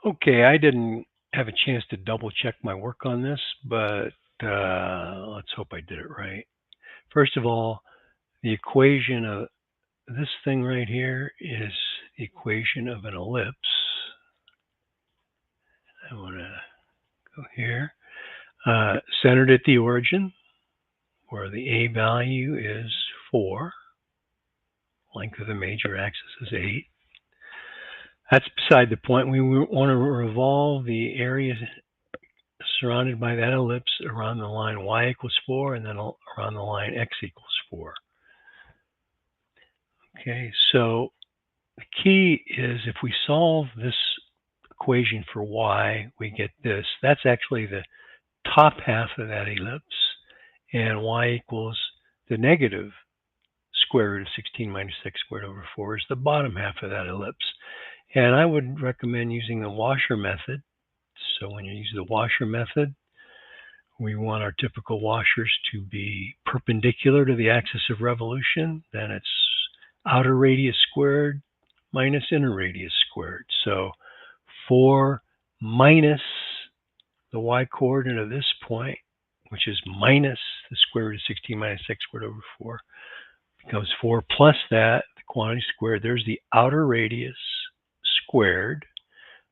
Okay, I didn't have a chance to double check my work on this, but let's hope I did it right. First of all, the equation of this thing right here is the equation of an ellipse. I want to go here. Centered at the origin, where the A value is 4. Length of the major axis is 8. That's beside the point. We want to revolve the area surrounded by that ellipse around the line y equals 4 and then around the line x equals 4. Okay, so the key is if we solve this equation for y, we get this. That's actually the top half of that ellipse, and y equals the negative square root of 16 minus x squared over 4 is the bottom half of that ellipse. And I would recommend using the washer method. So when you use the washer method, we want our typical washers to be perpendicular to the axis of revolution. Then it's outer radius squared minus inner radius squared. So 4 minus the y coordinate of this point, which is minus the square root of 16 minus x squared over 4, becomes 4 plus that, the quantity squared. There's the outer radius squared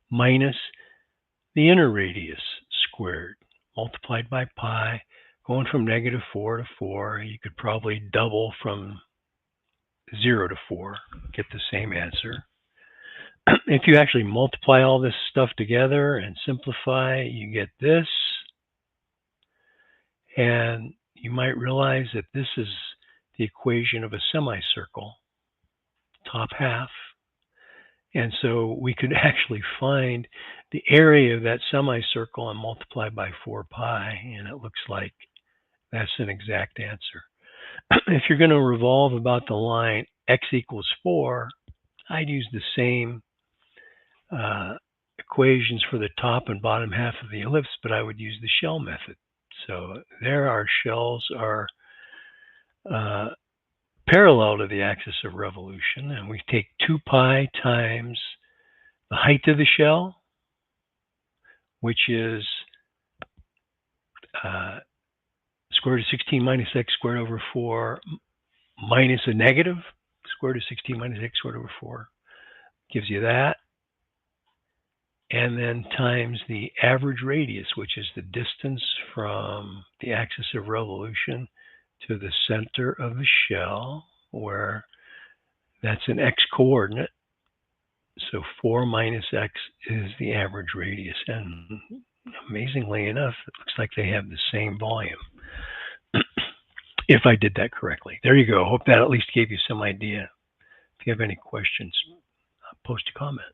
minus the inner radius squared multiplied by pi. Going from -4 to 4, you could probably double from 0 to 4, get the same answer. If you actually multiply all this stuff together and simplify, you get this. And you might realize that this is the equation of a semicircle, top half. And so we could actually find the area of that semicircle and multiply by 4 pi, and it looks like that's an exact answer. If you're going to revolve about the line x equals 4, I'd use the same equations for the top and bottom half of the ellipse, but I would use the shell method. So there our shells are parallel to the axis of revolution, and we take 2 pi times the height of the shell, which is square root of 16 minus x squared over 4 minus a negative square root of 16 minus x squared over 4 gives you that. And then times the average radius, which is the distance from the axis of revolution to the center of the shell, where that's an x coordinate. So 4 minus x is the average radius. And amazingly enough, it looks like they have the same volume. If I did that correctly. There you go. Hope that at least gave you some idea. If you have any questions, post a comment.